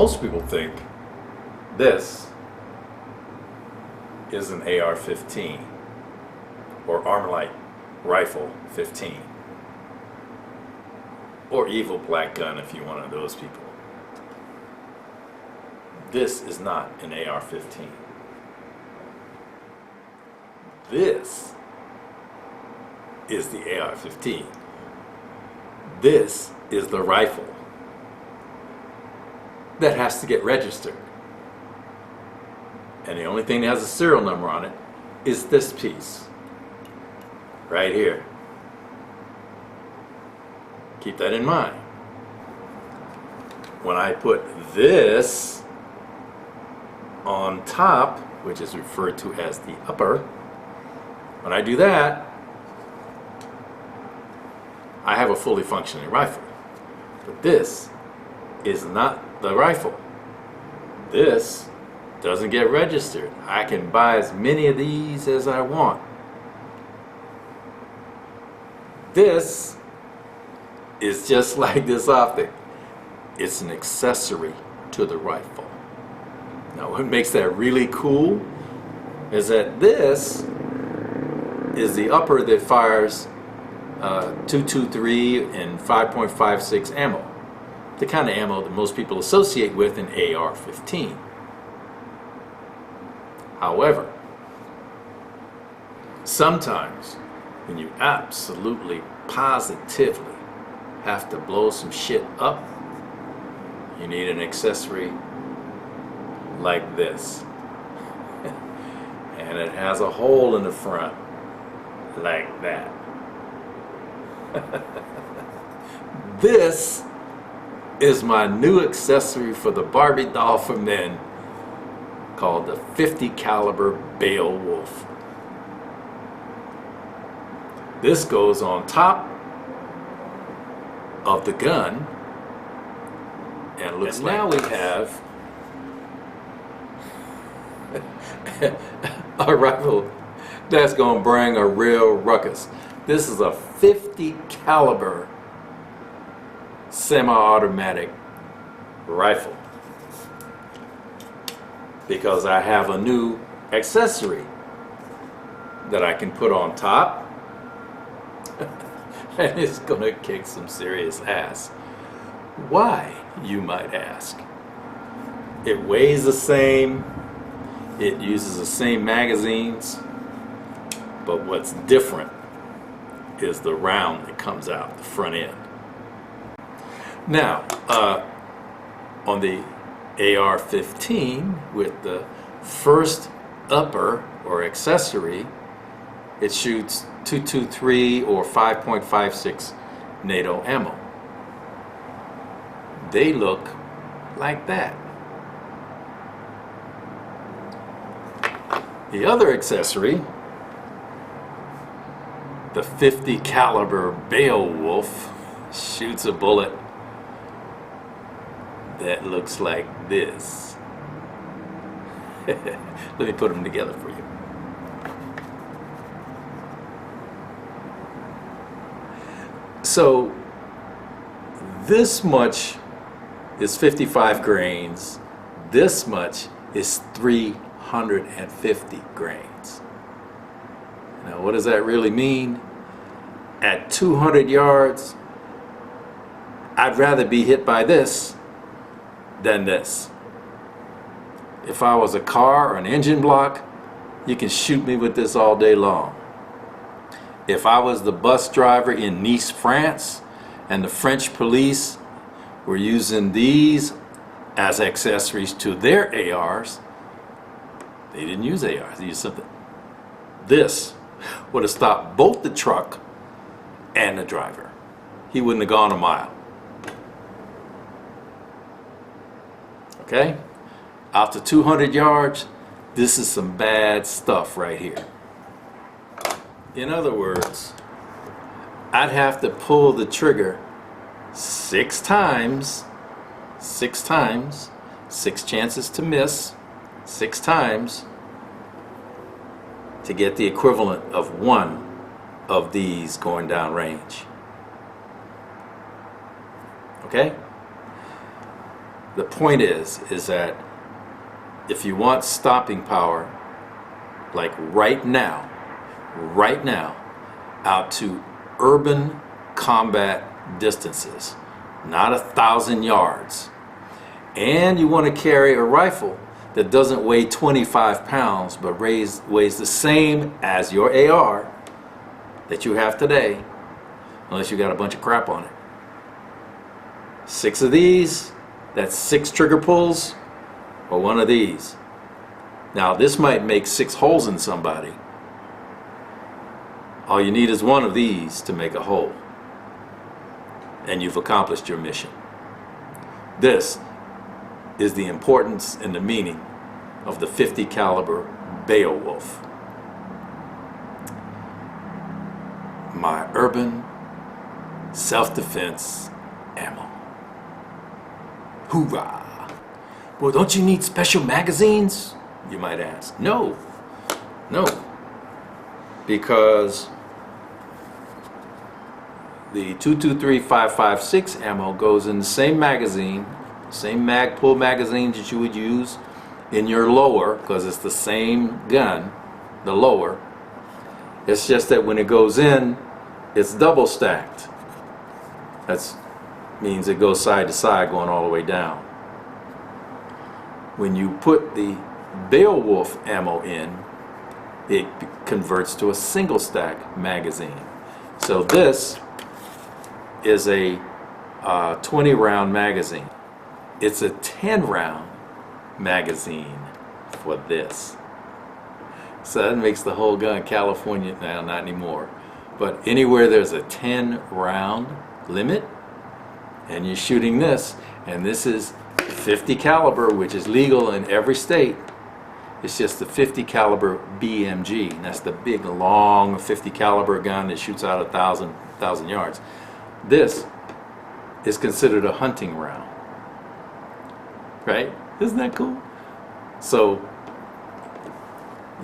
most people think this is an AR-15 or Armalite Rifle 15 or Evil Black Gun if you're one of those people. This is not an AR-15. This is the AR-15. This is the rifle that has to get registered. And the only thing that has a serial number on it is this piece right here. Keep that in mind. When I put this on top, which is referred to as the upper, when I do that, I have a fully functioning rifle. But this is not the rifle. This doesn't get registered. I can buy as many of these as I want. This is just like this optic. It's an accessory to the rifle. Now what makes that really cool is that this is the upper that fires 223 and 5.56 ammo. The kind of ammo that most people associate with an AR-15. However, sometimes when you absolutely positively have to blow some shit up, you need an accessory like this. And it has a hole in the front like that. This is my new accessory for the Barbie doll for men, called the 50 caliber Beowulf. This goes on top of the gun, and it looks like now we have a rifle that's gonna bring a real ruckus. This is a 50 caliber semi-automatic rifle because I have a new accessory that I can put on top and it's gonna kick some serious ass. Why, you might ask? It weighs the same, it uses the same magazines, but what's different is the round that comes out the front end. Now, on the AR-15 with the first upper or accessory, it shoots 223 or 5.56 NATO ammo. They look like that. The other accessory, the 50 caliber Beowulf, shoots a bullet that looks like this. Let me put them together for you. So this much is 55 grains. This much is 350 grains. Now what does that really mean? At 200 yards, I'd rather be hit by this than this. If I was a car or an engine block, you can shoot me with this all day long. If I was the bus driver in Nice, France, and the French police were using these as accessories to their ARs, they didn't use ARs, they used something. This would have stopped both the truck and the driver. He wouldn't have gone a mile. Okay? Out to 200 yards, this is some bad stuff right here. In other words, I'd have to pull the trigger 6 times, 6 chances to miss, 6 times, to get the equivalent of 1 of these going down range. Okay? the point is that if you want stopping power, like right now, out to urban combat distances, not 1,000 yards, and you want to carry a rifle that doesn't weigh 25 pounds but weighs the same as your AR that you have today, unless you got a bunch of crap on it. 6 of these, that's 6 trigger pulls, or 1 of these. Now this might make 6 holes in somebody. All you need is 1 of these to make a hole, and you've accomplished your mission. This is the importance and the meaning of the 50 caliber Beowulf. My urban self-defense ammo. Hoorah! Well, don't you need special magazines? You might ask. No, because the 223-556 ammo goes in the same magazine, same mag-pull magazine that you would use in your lower, because it's the same gun, the lower. It's just that when it goes in, it's double stacked. That means it goes side to side, going all the way down. When you put the Beowulf ammo in, it converts to a single stack magazine. So this is a 20 round magazine. It's a 10 round magazine for this. So that makes the whole gun California, now not anymore, but anywhere there's a 10 round limit and you're shooting this, and this is 50 caliber, which is legal in every state. It's just the 50 caliber BMG, and that's the big long 50 caliber gun that shoots out 1,000 yards. This is considered a hunting round, right? Isn't that cool? So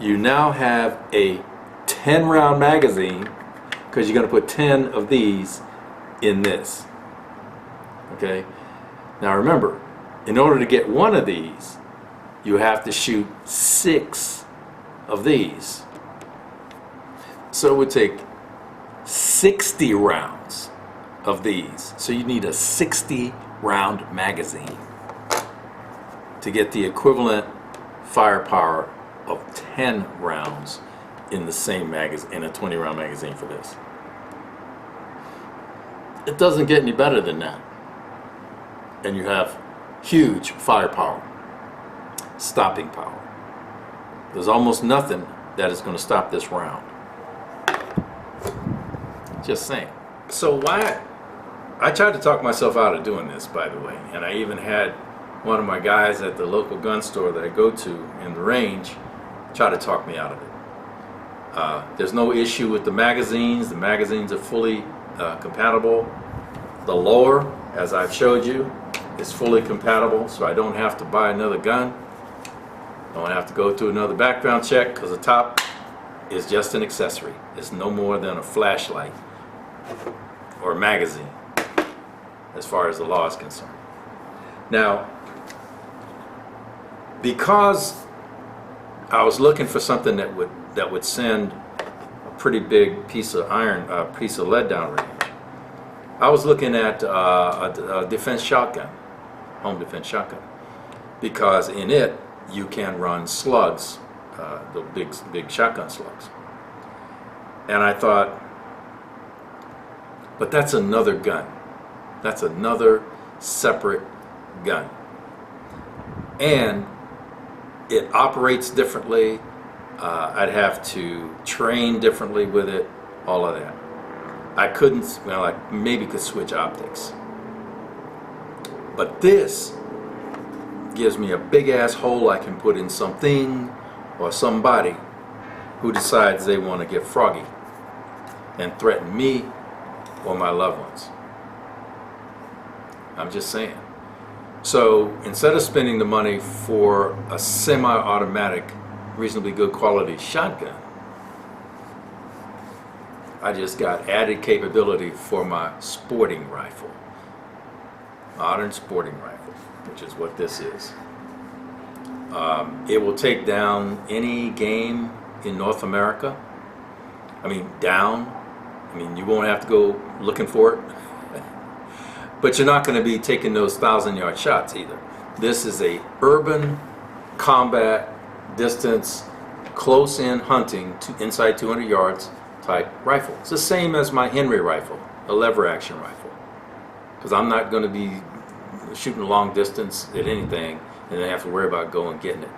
you now have a 10 round magazine because you're going to put 10 of these in this. Okay? Now remember, in order to get 1 of these, you have to shoot 6 of these. So it would take 60 rounds of these. So you need a 60 round magazine to get the equivalent firepower of 10 rounds in the same magazine, in a 20 round magazine for this. It doesn't get any better than that. And you have huge firepower, stopping power. There's almost nothing that is going to stop this round. Just saying. So why? I tried to talk myself out of doing this, by the way, and I even had one of my guys at the local gun store that I go to in the range try to talk me out of it. There's no issue with the magazines. The magazines are fully compatible. The lower, as I've showed you, is fully compatible, so I don't have to buy another gun. Don't have to go through another background check, because the top is just an accessory. It's no more than a flashlight or a magazine as far as the law is concerned. Now, because I was looking for something that would send a pretty big piece of iron, piece of lead downrange, I was looking at a defense shotgun, home defense shotgun, because in it you can run slugs, the big shotgun slugs. And I thought, but that's another gun. That's another separate gun. And it operates differently. I'd have to train differently with it, all of that. I couldn't, well, I maybe could switch optics. But this gives me a big ass hole I can put in something or somebody who decides they want to get froggy and threaten me or my loved ones. I'm just saying. So instead of spending the money for a semi-automatic, reasonably good quality shotgun, I just got added capability for my sporting rifle. modern sporting rifle, which is what this is. It will take down any game in North America. I mean, down. I mean, you won't have to go looking for it. But you're not going to be taking those 1,000-yard shots either. This is a urban combat distance, close-in hunting to inside 200 yards type rifle. It's the same as my Henry rifle, a lever action rifle. Because I'm not going to be shooting long distance at anything and then have to worry about going and getting it.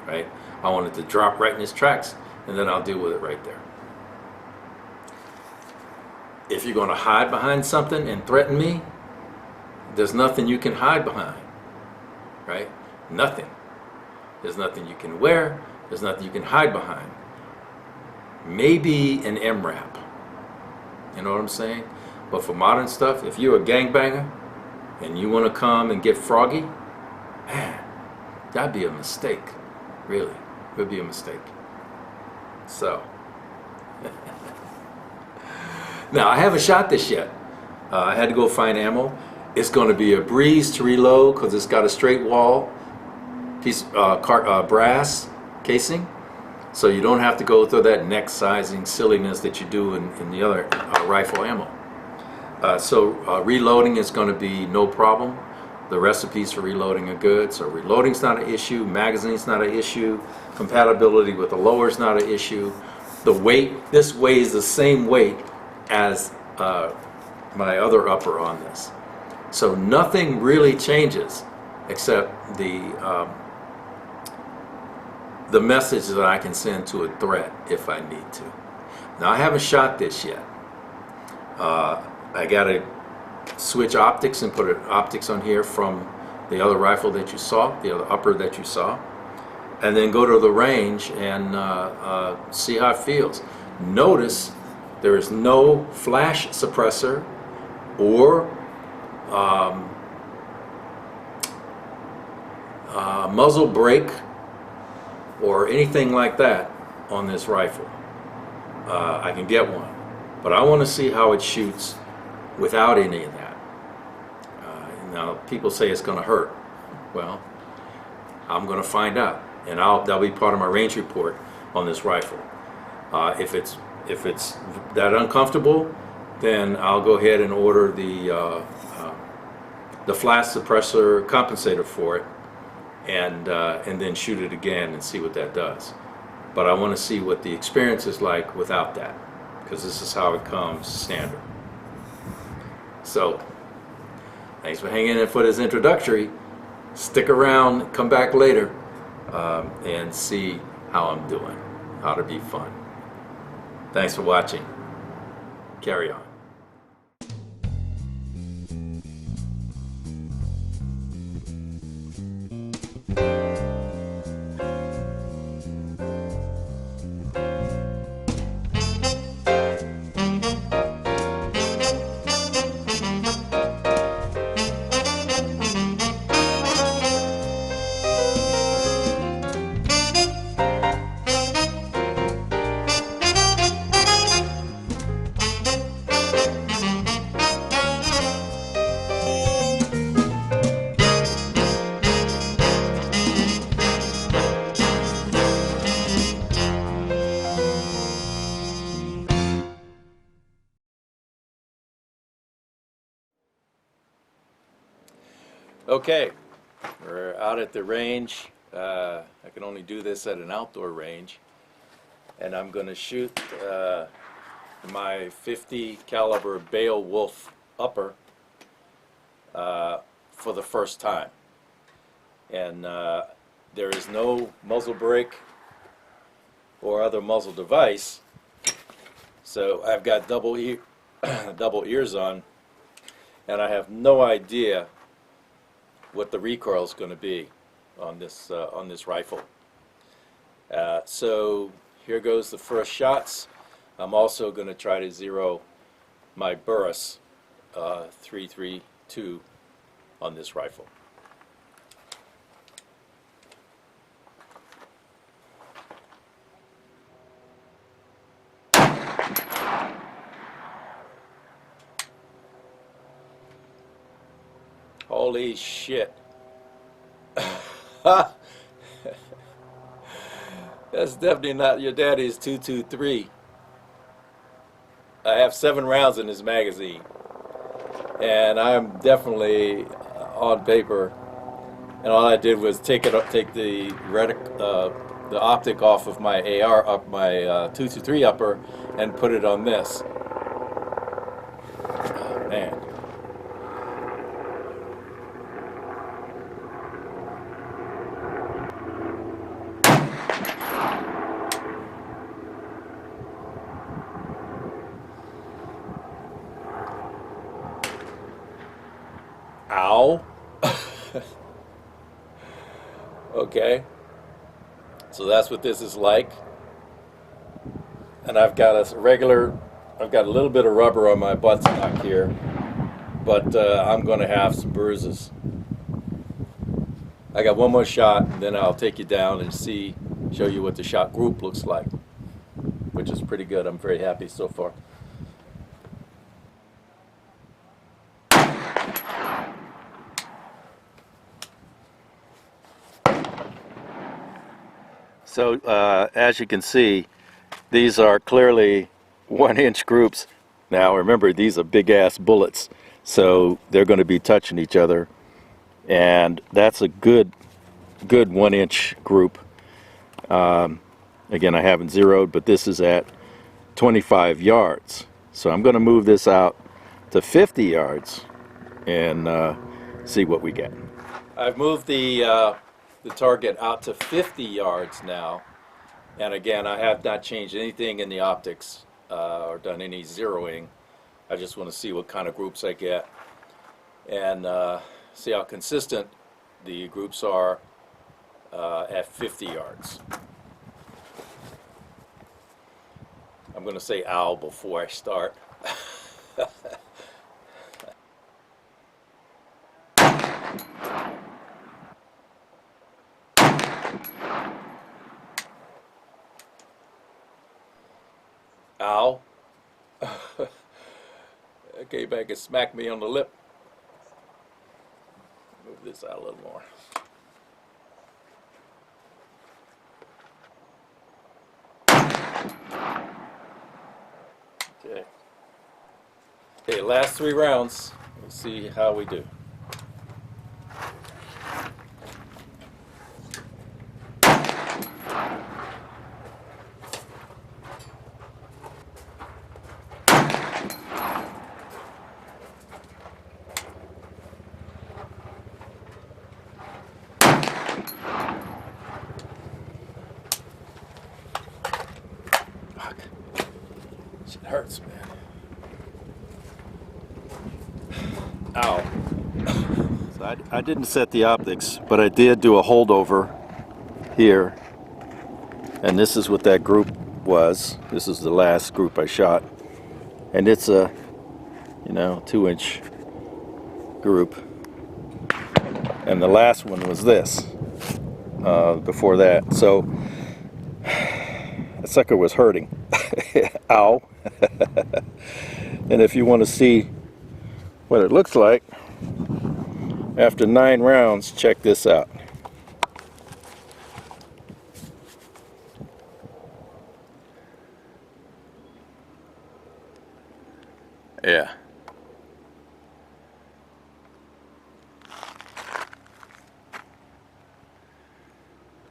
Right? I want it to drop right in its tracks, and then I'll deal with it right there. If you're going to hide behind something and threaten me, there's nothing you can hide behind. Right? Nothing. There's nothing you can wear. There's nothing you can hide behind. Maybe an MRAP. You know what I'm saying? But for modern stuff, if you're a gangbanger and you want to come and get froggy, man, that'd be a mistake. Really. It would be a mistake. So. Now, I haven't shot this yet. I had to go find ammo. It's going to be a breeze to reload because it's got a straight wall piece brass casing, so you don't have to go through that neck sizing silliness that you do in the other rifle ammo. So reloading is going to be no problem. The recipes for reloading are good, so reloading's not an issue, magazine's not an issue, compatibility with the lower is not an issue. The weight, this weighs the same weight as my other upper on this. So nothing really changes except the message that I can send to a threat if I need to. Now, I haven't shot this yet. I got to switch optics and put optics on here from the other rifle that you saw, the other upper that you saw, and then go to the range and see how it feels. Notice there is no flash suppressor or muzzle brake or anything like that on this rifle. I can get one, but I want to see how it shoots without any of that. Now, people say it's going to hurt. Well, I'm going to find out, and that'll be part of my range report on this rifle. If it's that uncomfortable, then I'll go ahead and order the flash suppressor compensator for it, and then shoot it again and see what that does. But I want to see what the experience is like without that, because this is how it comes standard. So, thanks for hanging in for this introductory. Stick around, come back later, and see how I'm doing, how to be fun. Thanks for watching. Carry on. Okay, we're out at the range. I can only do this at an outdoor range, and I'm going to shoot my 50 caliber Beowulf upper for the first time. And there is no muzzle brake or other muzzle device, so I've got double ears on, and I have no idea what the recoil is going to be on this rifle. So here goes the first shots. I'm also going to try to zero my Burris 332 on this rifle. Holy shit. That's definitely not your daddy's 223. I have 7 rounds in this magazine, and I'm definitely on paper. And all I did was take the the optic off of my AR up my 223 upper and put it on this. Oh, man. Ow. Okay. So that's what this is like. And I've got a little bit of rubber on my buttstock here, but I'm going to have some bruises. I got one more shot, and then I'll take you down and show you what the shot group looks like, which is pretty good. I'm very happy so far. So as you can see, these are clearly 1-inch groups. Now remember, these are big ass bullets, so they're going to be touching each other, and that's a good 1-inch group. Again, I haven't zeroed, but this is at 25 yards. So I'm going to move this out to 50 yards and see what we get. I've moved the target out to 50 yards now, and again, I have not changed anything in the optics or done any zeroing. I just want to see what kind of groups I get and see how consistent the groups are at 50 yards. I'm going to say ow before I start. Ow. Okay, back and smack me on the lip. Move this out a little more. Okay. Okay, last 3 rounds. Let's see how we do. Shit hurts, man. Ow. So I didn't set the optics, but I did do a holdover here. And this is what that group was. This is the last group I shot. And it's a, 2-inch group. And the last one was this, before that. So, that sucker was hurting. Ow. And if you want to see what it looks like after 9 rounds, check this out. Yeah.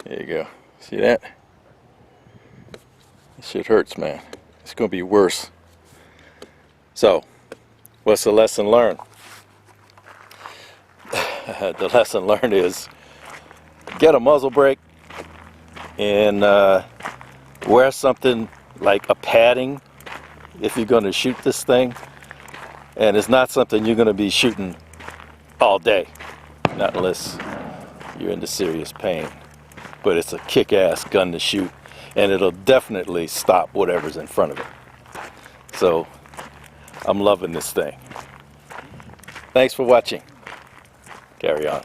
There you go. See that? This shit hurts, man. It's going to be worse. So, what's the lesson learned? The lesson learned is get a muzzle brake and wear something like a padding if you're going to shoot this thing. And it's not something you're going to be shooting all day, not unless you're into serious pain. But it's a kick-ass gun to shoot, and it'll definitely stop whatever's in front of it. So, I'm loving this thing. Thanks for watching. Carry on.